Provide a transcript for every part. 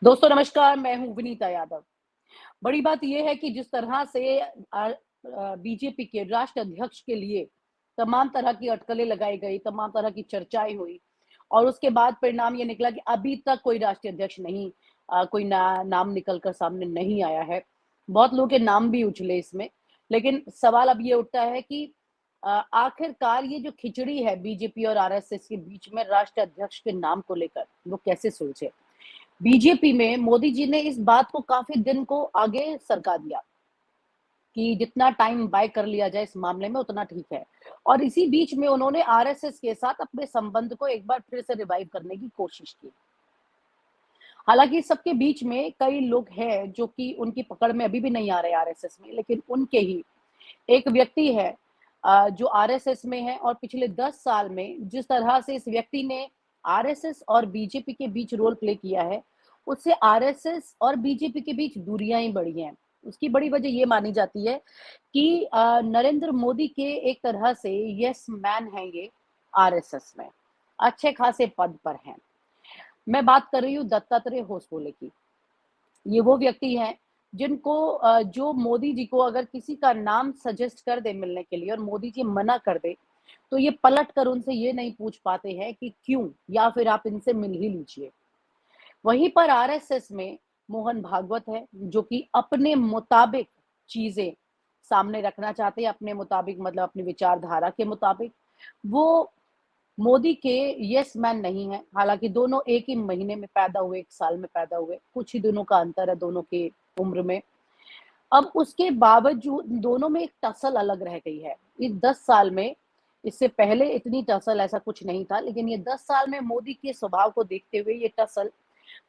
दोस्तों नमस्कार, मैं हूँ विनीता यादव। बड़ी बात ये है कि जिस तरह से बीजेपी के राष्ट्रीय अध्यक्ष के लिए तमाम तरह की अटकलें लगाई गई, तमाम तरह की चर्चाएँ हुई और उसके बाद परिणाम ये निकला कि अभी तक कोई राष्ट्रीय अध्यक्ष नहीं कोई नाम निकल कर सामने नहीं आया है। बहुत लोगों के नाम भी उछले इसमें, लेकिन सवाल अब ये उठता है कि आखिरकार ये जो खिचड़ी है बीजेपी और आरएसएस के बीच में राष्ट्रीय अध्यक्ष के नाम को लेकर, वो कैसे सुलझे? बीजेपी में मोदी जी ने इस बात को काफ़ी दिन को आगे सरका दिया कि जितना टाइम बाय कर लिया जाए इस मामले में उतना ठीक है। और इसी बीच में उन्होंने आरएसएस के साथ अपने संबंध को एक बार फिर से रिवाइव करने की कोशिश की। हालाँकि सबके बीच में कई लोग हैं जो कि उनकी पकड़ में अभी भी नहीं आ रहे आरएसएस में, लेकिन उनके ही एक व्यक्ति है जो आरएसएस में है और पिछले 10 साल में जिस तरह से इस व्यक्ति ने आरएसएस और बीजेपी के बीच रोल प्ले किया है, उससे आरएसएस और बीजेपी के बीच दूरियां ही बढ़ी हैं। उसकी बड़ी वजह ये मानी जाती है कि नरेंद्र मोदी के एक तरह से यस मैन हैं ये आरएसएस में, अच्छे खासे पद पर हैं। मैं बात कर रही हूँ दत्तात्रेय होसबोले की। ये वो व्यक्ति हैं जिनको जो मोदी जी को अगर किसी का नाम सजेस्ट कर दे मिलने के लिए और मोदी जी मना कर दे, तो ये पलट कर उनसे ये नहीं पूछ पाते हैं कि क्यों या फिर आप इनसे मिल ही लीजिए। वहीं पर आरएसएस में मोहन भागवत है जो कि अपने मुताबिक चीजें सामने रखना चाहते हैं, अपने मुताबिक मतलब अपनी विचारधारा के मुताबिक। वो मोदी के यस मैन नहीं है, हालांकि दोनों एक ही महीने में पैदा हुए, एक साल में पैदा हुए, कुछ ही दिनों का अंतर है दोनों की उम्र में। अब उसके बावजूद दोनों में एक टसल अलग रह गई है इस 10 साल में। इससे पहले इतनी टसल ऐसा कुछ नहीं था, लेकिन ये 10 साल में मोदी के स्वभाव को देखते हुए ये टसल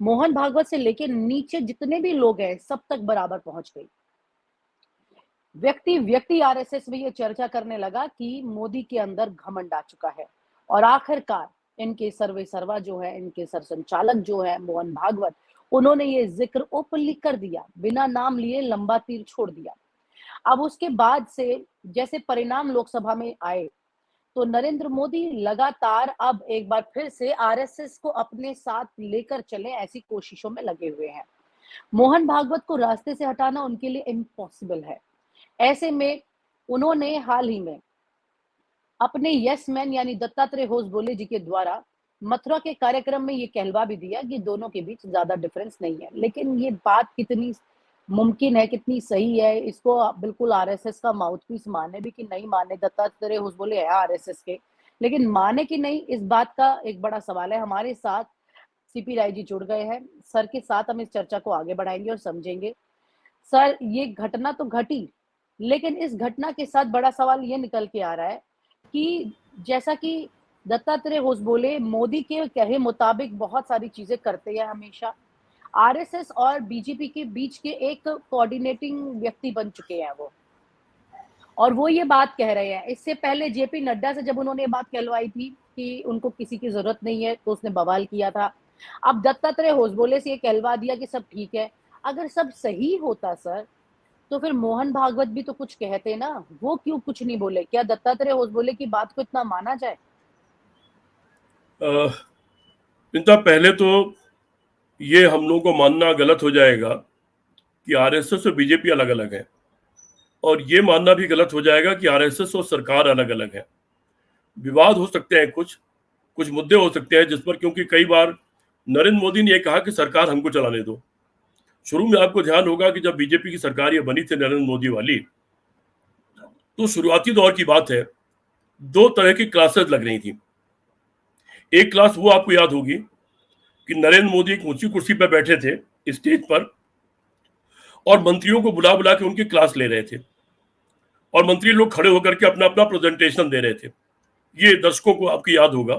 मोहन भागवत से लेके नीचे जितने भी लोग हैं सब तक बराबर पहुंच गई। व्यक्ति व्यक्ति आरएसएस में ये चर्चा करने लगा कि मोदी के अंदर घमंड आ चुका है और आखिरकार इनके सर्वे सर्वा जो है, इनके सरसंचालक जो है मोहन भागवत, उन्होंने ये जिक्र ओपनली कर दिया, बिना नाम लिए लंबा तीर छोड़ दिया। अब उसके बाद से जैसे परिणाम लोकसभा में आए, तो नरेंद्र मोदी लगातार अब एक बार फिर से आरएसएस को अपने साथ लेकर चले ऐसी कोशिशों में लगे हुए हैं। मोहन भागवत को रास्ते से हटाना उनके लिए इम्पॉसिबल है। ऐसे में उन्होंने हाल ही में अपने यस मैन यानी दत्तात्रेय होसबोले जी के द्वारा मथुरा के कार्यक्रम में ये कहलवा भी दिया कि दोनों के बीच ज्यादा डिफरेंस नहीं है। लेकिन ये बात कितनी मुमकिन है, कितनी सही है, इसको बिल्कुल आरएसएस का माउथपीस माने भी कि नहीं माने, दत्तात्रेय होसबोले है आरएसएस के, लेकिन माने कि नहीं इस बात का एक बड़ा सवाल है। हमारे साथ सीपी राय जी जुड़ गए हैं। सर के साथ हम इस चर्चा को आगे बढ़ाएंगे और समझेंगे। सर, ये घटना तो घटी, लेकिन इस घटना के साथ बड़ा सवाल ये निकल के आ रहा है कि जैसा कि दत्तात्रेय होसबोले मोदी के कहे मुताबिक बहुत सारी चीजें करते हैं हमेशा, आरएसएस और बीजेपी के बीच के एक कोऑर्डिनेटिंग व्यक्ति बन चुके हैं वो, और वो ये बात कह रहे हैं। इससे पहले जेपी नड्डा से जब उन्होंने ये बात कहलवाई थी कि उनको किसी की जरूरत नहीं है, तो उसने बवाल किया था। अब दत्तात्रेय होसबोले से ये कहलवा दिया कि सब ठीक है। अगर सब सही होता सर, तो फिर मोहन भागवत भी तो कुछ कहते ना, वो क्यों कुछ नहीं बोले? क्या दत्तात्रेय होसबोले की बात को इतना माना जाए? इनका पहले तो ये हम लोगों को मानना गलत हो जाएगा कि आरएसएस और बीजेपी अलग अलग है, और ये मानना भी गलत हो जाएगा कि आरएसएस और सरकार अलग अलग है। विवाद हो सकते हैं, कुछ कुछ मुद्दे हो सकते हैं जिस पर, क्योंकि कई बार नरेंद्र मोदी ने यह कहा कि सरकार हमको चलाने दो। शुरू में आपको ध्यान होगा कि जब बीजेपी की सरकार ये बनी थी नरेंद्र मोदी वाली, तो शुरुआती दौर की बात है, दो तरह की क्लासेस लग रही थी। एक क्लास वो आपको याद होगी कि नरेंद्र मोदी एक ऊंची कुर्सी पर बैठे थे स्टेज पर और मंत्रियों को बुला बुला के उनकी क्लास ले रहे थे, और मंत्री लोग खड़े होकर के अपना अपना प्रेजेंटेशन दे रहे थे। ये दर्शकों को आपकी याद होगा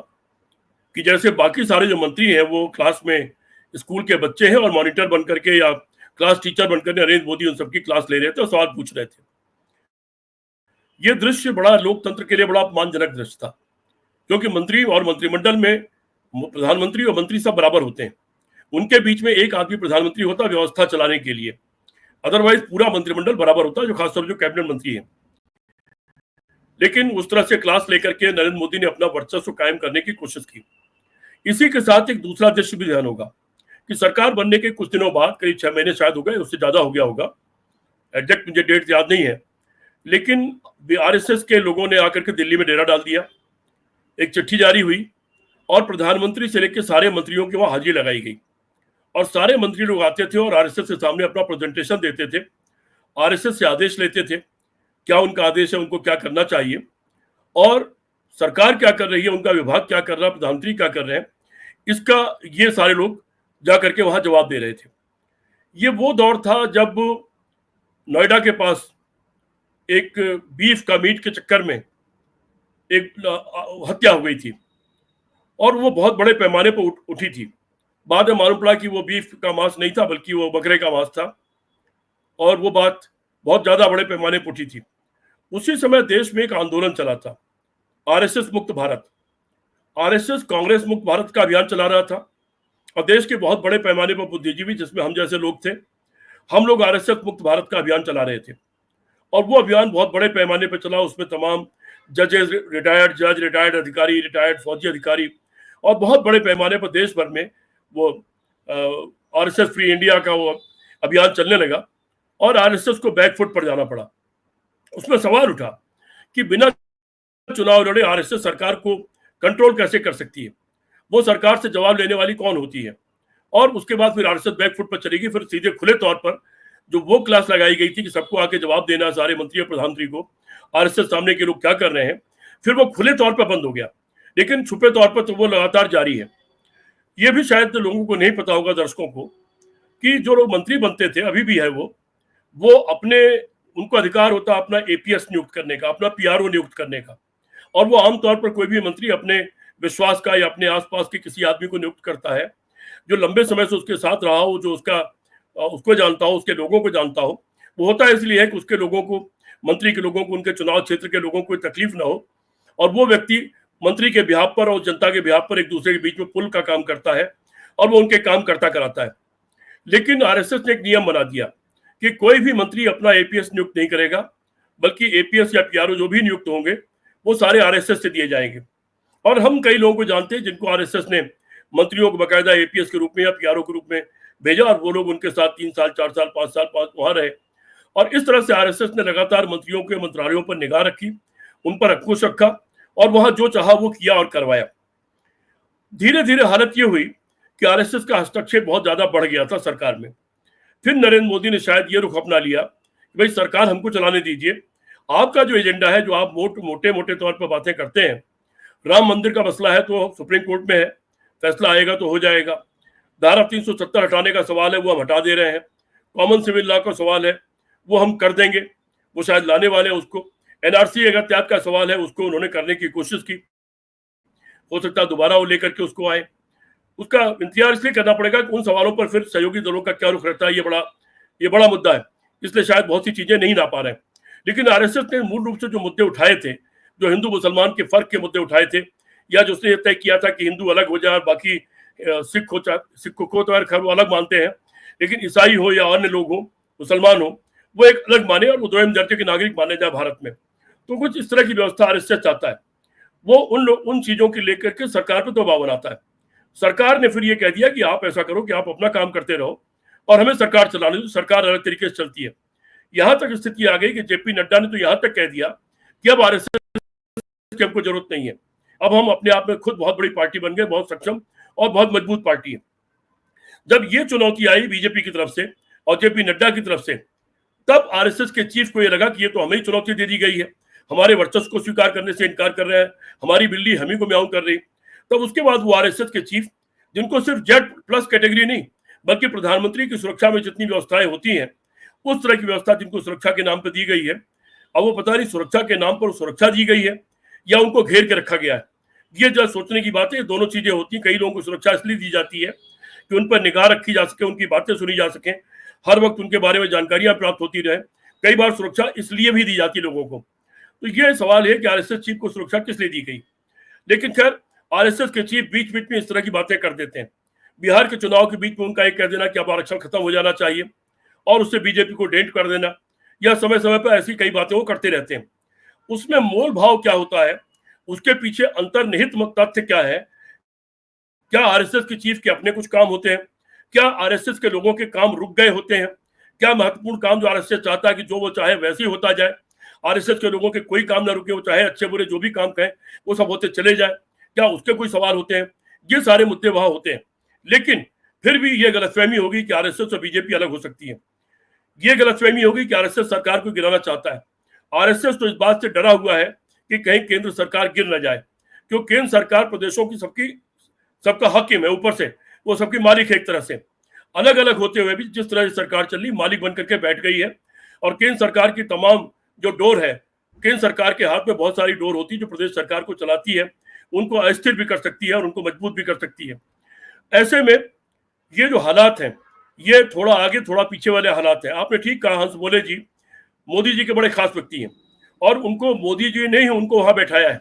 कि जैसे बाकी सारे जो मंत्री हैं वो क्लास में स्कूल के बच्चे हैं और मॉनिटर बन करके या क्लास टीचर बनकर नरेंद्र मोदी उन सबकी क्लास ले रहे थे और सवाल पूछ रहे थे। ये दृश्य बड़ा लोकतंत्र के लिए बड़ा अपमानजनक दृश्य था, क्योंकि मंत्री और मंत्रिमंडल में प्रधानमंत्री और मंत्री सब बराबर होते हैं। उनके बीच में एक आदमी प्रधानमंत्री होता है व्यवस्था चलाने के लिए, अदरवाइज पूरा मंत्रिमंडल बराबर होता है, जो खासतौर जो कैबिनेट मंत्री है। लेकिन उस तरह से क्लास लेकर के नरेंद्र मोदी ने अपना वर्चस्व कायम करने की कोशिश की। इसी के साथ एक दूसरा दृश्य भी ध्यान होगा कि सरकार बनने के कुछ दिनों बाद, करीब 6 महीने शायद हो गए, उससे ज्यादा हो गया होगा, एग्जैक्ट मुझे डेट याद नहीं है, लेकिन आरएसएस के लोगों ने आकर के दिल्ली में डेरा डाल दिया। एक चिट्ठी जारी हुई और प्रधानमंत्री से लेकर सारे मंत्रियों की वहां हाजिरी लगाई गई और सारे मंत्री लोग आते थे और आरएसएस के सामने अपना प्रेजेंटेशन देते थे, आरएसएस से आदेश लेते थे, क्या उनका आदेश है, उनको क्या करना चाहिए और सरकार क्या कर रही है, उनका विभाग क्या कर रहा है, प्रधानमंत्री क्या कर रहे हैं, इसका ये सारे लोग जा करके वहां जवाब दे रहे थे। ये वो दौर था जब नोएडा के पास एक बीफ का मीट के चक्कर में एक हत्या हो गई थी और वो बहुत बड़े पैमाने पर उठी थी। बाद में मालूम पड़ा कि वो बीफ का मांस नहीं था बल्कि वो बकरे का मांस था और वो बात बहुत ज्यादा बड़े पैमाने पर उठी थी। उसी समय देश में एक आंदोलन चला था, आरएसएस मुक्त भारत। आरएसएस कांग्रेस मुक्त भारत का अभियान चला रहा था और देश के बहुत बड़े पैमाने पर बुद्धिजीवी, जिसमें हम जैसे लोग थे, हम लोग आरएसएस मुक्त भारत का अभियान चला रहे थे और वो अभियान बहुत बड़े पैमाने पर चला। उसमें तमाम जजेस, रिटायर्ड जज, रिटायर्ड अधिकारी, रिटायर्ड फौजी अधिकारी और बहुत बड़े पैमाने पर देश भर में वो आरएसएस फ्री इंडिया का वो अभियान चलने लगा और आरएसएस को बैकफुट पर जाना पड़ा। उसमें सवाल उठा कि बिना चुनाव लड़े आरएसएस सरकार को कंट्रोल कैसे कर सकती है, वो सरकार से जवाब लेने वाली कौन होती है। और उसके बाद फिर आरएसएस बैकफुट पर चलेगी। फिर सीधे खुले तौर पर जो वो क्लास लगाई गई थी कि सबको आके जवाब देना, सारे मंत्री और प्रधानमंत्री को, आरएसएस सामने के लोग क्या कर रहे हैं, फिर वो खुले तौर पर बंद हो गया, लेकिन छुपे तौर पर तो वो लगातार जारी है। ये भी शायद लोगों को नहीं पता होगा, दर्शकों को, कि जो लोग मंत्री बनते थे, अभी भी है वो अपने, उनको अधिकार होता अपना एपीएस नियुक्त करने का, अपना पीआरओ नियुक्त करने का, और वो आमतौर पर कोई भी मंत्री अपने विश्वास का या अपने आसपास के किसी आदमी को नियुक्त करता है जो लंबे समय से उसके साथ रहा हो, जो उसको जानता हो, उसके लोगों को जानता हो। वो होता है इसलिए है कि उसके लोगों को, मंत्री के लोगों को, उनके चुनाव क्षेत्र के लोगों को तकलीफ ना हो और वो व्यक्ति मंत्री के बिहाफ पर और जनता के बिहाफ पर एक दूसरे के बीच में पुल का काम करता है और वो उनके काम करता कराता है। लेकिन आरएसएस ने एक नियम बना दिया कि कोई भी मंत्री अपना एपीएस नियुक्त नहीं करेगा, बल्कि एपीएस या पीआरओ जो भी नियुक्त होंगे वो सारे आरएसएस से दिए जाएंगे। और हम कई लोगों को जानते हैं जिनको आरएसएस ने मंत्रियों को बाकायदा एपीएस के रूप में या पीआरओ के रूप में भेजा और वो लोग उनके साथ 3 साल 4 साल 5 साल वहां रहे। और इस तरह से आरएसएस ने लगातार मंत्रियों के मंत्रालयों पर निगाह रखी, उन पर अंकुश रखा और वहां जो चाहा वो किया और करवाया। धीरे धीरे हालत ये हुई कि आरएसएस का हस्तक्षेप बहुत ज्यादा बढ़ गया था सरकार में। फिर नरेंद्र मोदी ने शायद ये रुख अपना लिया कि भाई सरकार हमको चलाने दीजिए, आपका जो एजेंडा है, जो आप मोटे मोटे तौर पर बातें करते हैं, राम मंदिर का मसला है तो सुप्रीम कोर्ट में है, फैसला आएगा तो हो जाएगा। धारा 370 हटाने का सवाल है, वो हम हटा दे रहे हैं। कॉमन सिविल लॉ का सवाल है, वो हम कर देंगे, वो शायद लाने वाले हैं उसको। एनआरसी अगर त्याग का सवाल है, उसको उन्होंने करने की कोशिश की, हो सकता है दोबारा वो लेकर के उसको आए। उसका इंतजार इसलिए करना पड़ेगा कि उन सवालों पर फिर सहयोगी दलों का क्या रुख रहता है, ये बड़ा मुद्दा है, इसलिए शायद बहुत सी चीजें नहीं ला पा रहे हैं। लेकिन आरएसएस ने मूल रूप से जो मुद्दे उठाए थे, जो हिंदू मुसलमान के फर्क के मुद्दे उठाए थे, या जो उसने तय किया था कि हिंदू अलग हो जाए और बाकी सिख को तो खैर वो अलग मानते हैं, लेकिन ईसाई हो या अन्य लोग हो, मुसलमान हो, वो एक अलग माने और वो दोयम दर्जे के नागरिक माने जाए भारत में। तो कुछ इस तरह की व्यवस्था आरएसएस चाहता है। वो उन चीजों की लेकर के सरकार पर दबाव बनाता है। सरकार ने फिर ये कह दिया कि आप ऐसा करो कि आप अपना काम करते रहो और हमें सरकार चलाने दो, सरकार अलग तरीके से चलती है। यहां तक स्थिति आ गई कि जेपी नड्डा ने तो यहां तक कह दिया कि अब आरएसएस की हमको जरूरत नहीं है, अब हम अपने आप में खुद बहुत बड़ी पार्टी बन गए, बहुत सक्षम और बहुत मजबूत पार्टी है। जब ये चुनौती आई बीजेपी की तरफ से और जेपी नड्डा की तरफ से, तब आरएसएस के चीफ को ये लगा कि ये तो हमें ही चुनौती दे दी गई है, हमारे वर्चस्व को स्वीकार करने से इनकार कर रहे हैं, हमारी बिल्ली हम ही को म्याऊं कर रही। तब उसके बाद वो आरएसएस के चीफ, जिनको सिर्फ Z+ कैटेगरी नहीं बल्कि प्रधानमंत्री की सुरक्षा में जितनी व्यवस्थाएं होती हैं, उस तरह की व्यवस्था जिनको सुरक्षा के नाम पर दी गई है, अब वो पता नहीं सुरक्षा के नाम पर सुरक्षा दी गई है या उनको घेर के रखा गया है। ये जो सोचने की बात है, दोनों चीजें होती हैं। कई लोगों को सुरक्षा इसलिए दी जाती है कि उन पर निगाह रखी जा सके, उनकी बातें सुनी जा सके, हर वक्त उनके बारे में जानकारियां प्राप्त होती रहे। कई बार सुरक्षा इसलिए भी दी जाती है लोगों को। तो ये सवाल है कि आरएसएस चीफ को सुरक्षा किस लिए दी गई। लेकिन खैर, आरएसएस के चीफ बीच बीच में इस तरह की बातें कर देते हैं। बिहार के चुनाव के बीच में उनका एक कह देना कि अब आरक्षण खत्म हो जाना चाहिए और उससे बीजेपी को डेंट कर देना, या समय समय पर ऐसी कई बातें वो करते रहते हैं। उसमें मोल भाव क्या होता है, उसके पीछे अंतर्निहित तथ्य क्या है? क्या आरएसएस के चीफ के अपने कुछ काम होते हैं? क्या आरएसएस के लोगों के काम रुक गए होते हैं? क्या महत्वपूर्ण काम जो आरएसएस चाहता है कि जो वो चाहे वैसे ही होता जाए? आरएसएस के लोगों के कोई काम ना रुके, वो चाहे अच्छे बुरे जो भी काम कहें वो सब होते चले जाए, क्या उसके कोई सवाल होते हैं? ये सारे मुद्दे वहां होते हैं। लेकिन फिर भी ये गलतफहमी होगी कि आरएसएस और बीजेपी अलग हो सकती है। ये गलतफहमी होगी कि आरएसएस सरकार को गिराना चाहता है। आरएसएस तो इस बात से डरा हुआ है कि कहीं केंद्र सरकार गिर न जाए, क्योंकि केंद्र सरकार प्रदेशों की सबका हकीम है, ऊपर से वो सबकी मालिक है। एक तरह से अलग अलग होते हुए भी जिस तरह से सरकार चल रही, मालिक बन करके बैठ गई है। और केंद्र सरकार की तमाम जो डोर है, केंद्र सरकार के हाथ में बहुत सारी डोर होती है जो प्रदेश सरकार को चलाती है, उनको अस्थिर भी कर सकती है और उनको मजबूत भी कर सकती है। ऐसे में ये जो हालात हैं, ये थोड़ा आगे थोड़ा पीछे वाले हालात हैं। आपने ठीक कहा, हंस बोले जी मोदी जी के बड़े खास व्यक्ति हैं और उनको मोदी जी ने ही उनको वहां बैठाया है।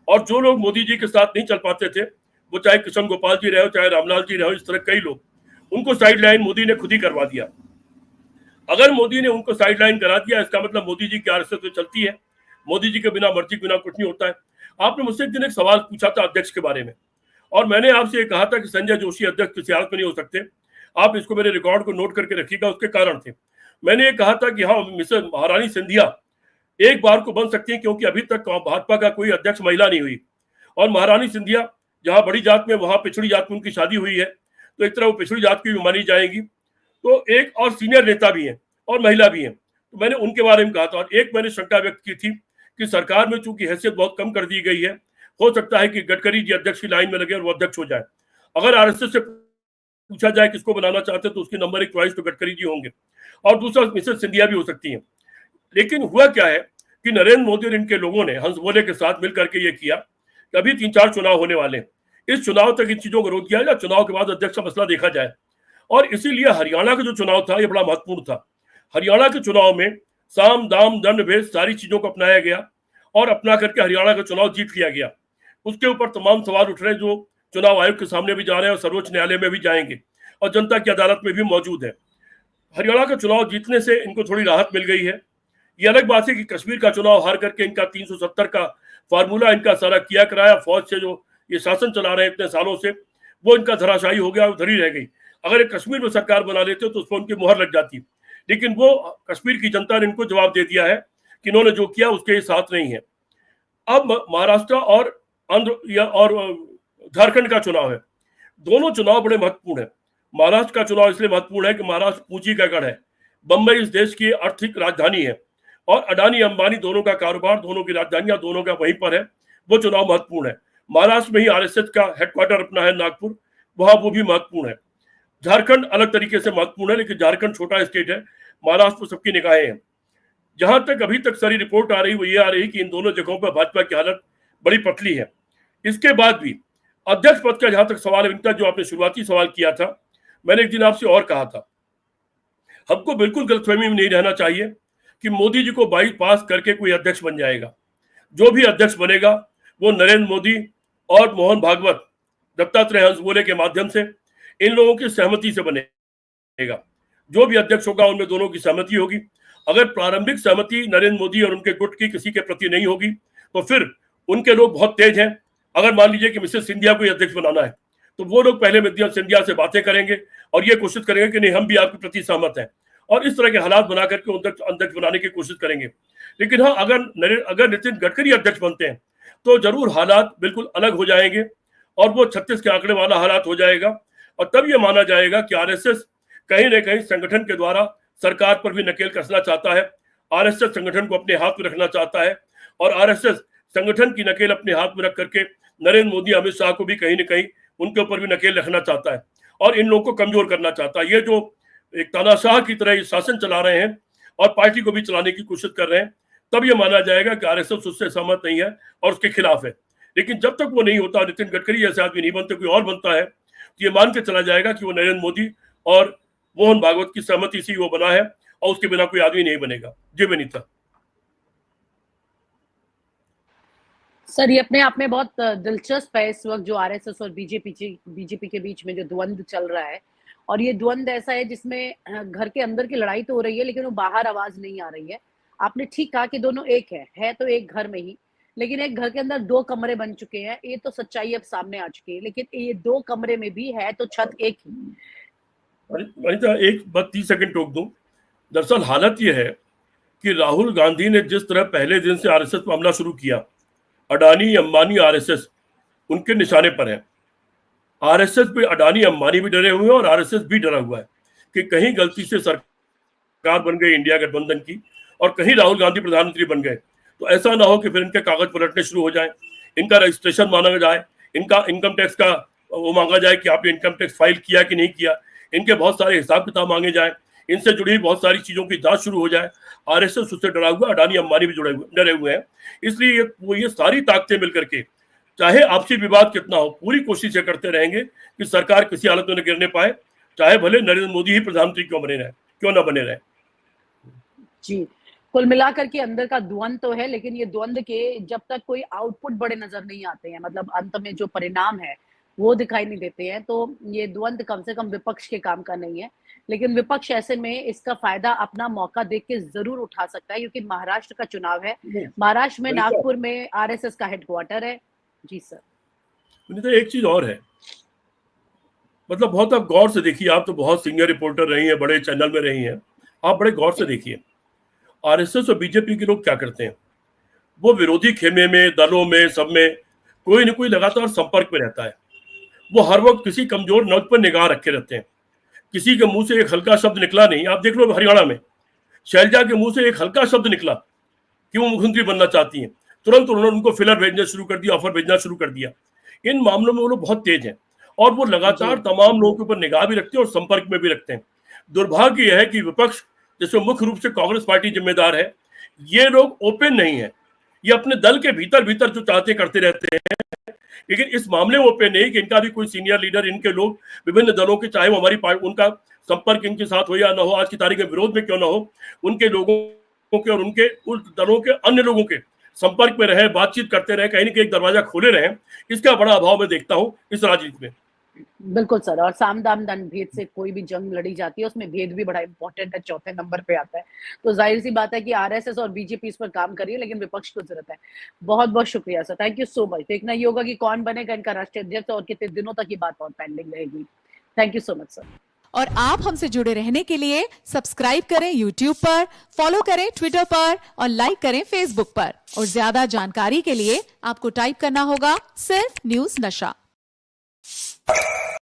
और जो लोग मोदी जी के साथ नहीं चल पाते थे, वो चाहे किशन गोपाल जी रहे हो, चाहे रामलाल जी रहे हो, इस तरह कई लोग, उनको साइडलाइन मोदी ने खुद ही करवा दिया। अगर मोदी ने उनको साइडलाइन करा दिया, इसका मतलब मोदी जी की आरएसएस तो चलती है, मोदी जी के बिना मर्जी के बिना कुछ नहीं होता है। आपने मुझसे एक दिन एक सवाल पूछा था अध्यक्ष के बारे में, और मैंने आपसे ये कहा था कि संजय जोशी अध्यक्ष किसी हालत में नहीं हो सकते। आप इसको मेरे रिकॉर्ड को नोट करके रखिएगा, उसके कारण थे। मैंने ये कहा था कि हाँ, मिसेस महारानी सिंधिया एक बार को बन सकती है, क्योंकि अभी तक भाजपा का कोई अध्यक्ष महिला नहीं हुई। और महारानी सिंधिया जहां बड़ी जात में, वहां पिछड़ी जात में उनकी शादी हुई है, तो एक तरह वो पिछड़ी जात की भी मानी जाएंगी। तो एक और सीनियर नेता भी हैं और महिला भी हैं, तो मैंने उनके बारे में कहा था। और एक मैंने शंका व्यक्त की थी कि सरकार में चूंकि हैसियत बहुत कम कर दी गई है, हो सकता है कि गडकरी जी अध्यक्ष की लाइन में लगे और वो अध्यक्ष हो जाए। अगर आरएसएस से पूछा जाए किसको बनाना चाहते तो उसकी नंबर 1 चॉइस तो गडकरी जी होंगे, और दूसरा मिसेस सिंधिया भी हो सकती हैं। लेकिन हुआ क्या है कि नरेंद्र मोदी और इनके लोगों ने हंस बोले के साथ मिलकर के ये किया कि अभी 3-4 चुनाव होने वाले हैं, इस चुनाव तक इन चीजों को रोक दिया जाए, चुनाव के बाद अध्यक्ष का मसला देखा जाए। और इसीलिए हरियाणा का जो चुनाव था ये बड़ा महत्वपूर्ण था। हरियाणा के चुनाव में साम दाम दंड भेद सारी चीजों को अपनाया गया और अपना करके हरियाणा का चुनाव जीत लिया गया। उसके ऊपर तमाम सवाल उठ रहे जो चुनाव आयोग के सामने भी जा रहे हैं और सर्वोच्च न्यायालय में भी जाएंगे और जनता की अदालत में भी मौजूद है। हरियाणा का चुनाव जीतने से इनको थोड़ी राहत मिल गई है। ये अलग बात है कि कश्मीर का चुनाव हार करके इनका 370 का फार्मूला इनका सारा किया कराया फौज से, जो ये शासन चला रहे हैं इतने सालों से, वो इनका धराशायी हो गया, धरी रह गई। अगर ये कश्मीर में सरकार बना लेते तो उस पर उनकी मुहर लग जाती, लेकिन वो कश्मीर की जनता ने इनको जवाब दे दिया है कि इन्होंने जो किया उसके साथ नहीं है। अब महाराष्ट्र और आंध्र और झारखंड का चुनाव है। दोनों चुनाव बड़े महत्वपूर्ण है। महाराष्ट्र का चुनाव इसलिए महत्वपूर्ण है कि महाराष्ट्र पूंजी का गढ़ है, बंबई इस देश की आर्थिक राजधानी है और अडानी अंबानी दोनों का कारोबार, दोनों की राजधानियां दोनों का वहीं पर है। वो चुनाव महत्वपूर्ण है। महाराष्ट्र में ही आरएसएस का हेडक्वार्टर अपना है नागपुर, वहां वो भी महत्वपूर्ण है। झारखंड अलग तरीके से महत्वपूर्ण है, लेकिन झारखंड छोटा स्टेट है, महाराष्ट्र पर सबकी निगाहें हैं। जहां तक अभी तक सारी रिपोर्ट आ रही वो ये आ रही कि इन दोनों जगहों पर भाजपा की हालत बड़ी पतली है। इसके बाद भी अध्यक्ष पद का जहां तक सवाल है, इनका जो आपने शुरुआती सवाल किया था, मैंने एक दिन आपसे और कहा था, हमको बिल्कुल गलतफहमी में नहीं रहना चाहिए कि मोदी जी को बाईपास करके कोई अध्यक्ष बन जाएगा। जो भी अध्यक्ष बनेगा वो नरेंद्र मोदी और मोहन भागवत, दत्तात्रेय हंसबोले के माध्यम से इन लोगों की सहमति से बनेगा। जो भी अध्यक्ष होगा उनमें दोनों की सहमति होगी। अगर प्रारंभिक सहमति नरेंद्र मोदी और उनके गुट की किसी के प्रति नहीं होगी तो फिर उनके लोग बहुत तेज हैं। अगर मान लीजिए कि मिसेस सिंधिया को अध्यक्ष बनाना है तो वो लोग पहले मिसेस सिंधिया से बातें करेंगे और ये कोशिश करेंगे कि नहीं, हम भी आपके प्रति सहमत हैं, और इस तरह के हालात बना करके अध्यक्ष बनाने की कोशिश करेंगे। लेकिन हाँ, अगर नितिन गडकरी अध्यक्ष बनते हैं तो जरूर हालात बिल्कुल अलग हो जाएंगे और वो 36 के आंकड़े वाला हालात हो जाएगा। और तब ये माना जाएगा कि आरएसएस कहीं ना कहीं संगठन के द्वारा सरकार पर भी नकेल कसना चाहता है, आरएसएस संगठन को अपने हाथ में रखना चाहता है और आरएसएस संगठन की नकेल अपने हाथ में रख करके नरेंद्र मोदी, अमित शाह को भी कहीं ना कहीं उनके ऊपर भी नकेल रखना चाहता है और इन लोगों को कमजोर करना चाहता है। ये जो एक तानाशाह की तरह शासन चला रहे हैं और पार्टी को भी चलाने की कोशिश कर रहे हैं, तब ये माना जाएगा कि आरएसएस उससे सहमत नहीं है और उसके खिलाफ है। लेकिन जब तक वो नहीं होता, नितिन गडकरी जैसे आदमी नहीं बनते, कोई और बनता है, तो ये मान के चला जाएगा कि वो नरेंद्र मोदी और मोहन भागवत की सहमति से वो बना है और उसके बिना कोई आदमी नहीं बनेगा। जी विनीता। सर, ये अपने आप में बहुत दिलचस्प है इस वक्त जो आरएसएस और बीजेपी के बीच में जो द्वंद्व चल रहा है। और ये द्वंद्व ऐसा है जिसमें घर के अंदर की लड़ाई तो हो रही है लेकिन वो बाहर आवाज नहीं आ रही है। आपने ठीक कहा कि दोनों एक है तो एक घर में ही, लेकिन एक घर के अंदर 2 कमरे बन चुके हैं। ये तो सच्चाई अब सामने आ चुकी है, लेकिन ये 2 कमरे में भी है तो छत एक ही। अनिता एक बात 30 सेकंड टोक दूं। दरअसल हालत यह है कि राहुल गांधी ने जिस तरह पहले दिन से आरएसएस पर हमला शुरू किया, अडानी अंबानी आरएसएस उनके निशाने पर है। आरएसएस पे अडानी अंबानी भी डरे हुए हैं और आरएसएस भी डरा हुआ है कि कहीं गलती से सरकार बन गई इंडिया गठबंधन की और कहीं राहुल गांधी प्रधानमंत्री बन गए तो ऐसा ना हो कि फिर इनके कागज पलटने शुरू हो जाए, इनका रजिस्ट्रेशन मांगा जाए, इनका इनकम टैक्स का वो मांगा जाए कि आपने इनकम टैक्स फाइल किया कि नहीं किया, इनके बहुत सारे हिसाब किताब मांगे जाए, इनसे जुड़ी हुई बहुत सारी चीजों की जांच शुरू हो जाए। आरएसएस उससे डरा हुआ, अडानी अंबानी भी डरे हुए हैं। इसलिए ये सारी ताकतें मिलकर के चाहे आपसी विवाद कितना हो पूरी कोशिश करते रहेंगे कि सरकार किसी हालत में न गिरने पाए, चाहे भले नरेंद्र मोदी ही प्रधानमंत्री क्यों ना बने रहे। जी, कुल मिलाकर के अंदर का द्वंद तो है, लेकिन ये द्वंद के जब तक कोई आउटपुट बड़े नजर नहीं आते हैं, मतलब अंत में जो परिणाम है वो दिखाई नहीं देते हैं, तो ये द्वंद कम से कम विपक्ष के काम का नहीं है। लेकिन विपक्ष ऐसे में इसका फायदा अपना मौका देख के जरूर उठा सकता है, क्योंकि महाराष्ट्र का चुनाव है। महाराष्ट्र में नागपुर में आरएसएस का हेडक्वार्टर है। जी सर। तो एक चीज और है, मतलब बहुत आप गौर से देखिए, आप तो बहुत सीनियर रिपोर्टर रही हैं, बड़े चैनल में रही हैं, आप बड़े गौर से देखिए आरएसएस और बीजेपी के लोग क्या करते हैं। वो विरोधी खेमे में, दलों में, सब में कोई न कोई लगातार संपर्क में रहता है। वो हर वक्त किसी कमजोर नोक पर निगाह रखे रहते हैं। किसी के मुंह से एक हल्का शब्द निकला नहीं, आप देख लो हरियाणा में शैलजा के मुंह से एक हल्का शब्द निकला कि वो मुख्यमंत्री बनना चाहती हैं, तुरंत उन्होंने उनको फिलर भेजना शुरू कर दिया, ऑफर भेजना शुरू कर दिया। इन मामलों में वो लोग बहुत तेज हैं और वो लगातार तमाम लोगों के ऊपर निगाह भी रखते हैं और संपर्क में भी रखते हैं। दुर्भाग्य यह है कि विपक्ष, जिसमें मुख्य रूप से कांग्रेस पार्टी जिम्मेदार है, ये लोग ओपन नहीं है। ये अपने दल के भीतर भीतर जो चाहते करते रहते हैं, लेकिन इस मामले में ओपन नहीं कि इनका भी कोई सीनियर लीडर, इनके लोग विभिन्न दलों के, चाहे वो हमारी पार्टी, उनका संपर्क इनके साथ हो या ना हो, आज की तारीख में विरोध में क्यों ना हो, उनके लोगों के और उनके उस दलों के अन्य लोगों के संपर्क में रहे, बातचीत करते रहे, कहीं ना कहीं एक दरवाजा खोले रहे। इसका बड़ा अभाव मैं देखता हूं इस राजनीति में। बिल्कुल सर, और साम दाम दंड भेद से कोई भी जंग लड़ी जाती है, उसमें भेद भी बड़ा इंपॉर्टेंट है, चौथे नंबर पे आता है। तो जाहिर सी बात है कि आरएसएस और बीजेपी इस पर काम कर रही है, लेकिन विपक्ष को जरूरत है। बहुत बहुत शुक्रिया sir, thank you so much. देखना ये होगा कि कौन बनेगा इनका राष्ट्रीय अध्यक्ष और कितने दिनों तक ये बात और पेंडिंग रहेगी। Thank you so much sir. और आप हमसे जुड़े रहने के लिए सब्सक्राइब करें YouTube पर, फॉलो करें Twitter पर और लाइक करें Facebook पर। और ज्यादा जानकारी के लिए आपको टाइप करना होगा सिर्फ न्यूज नशा।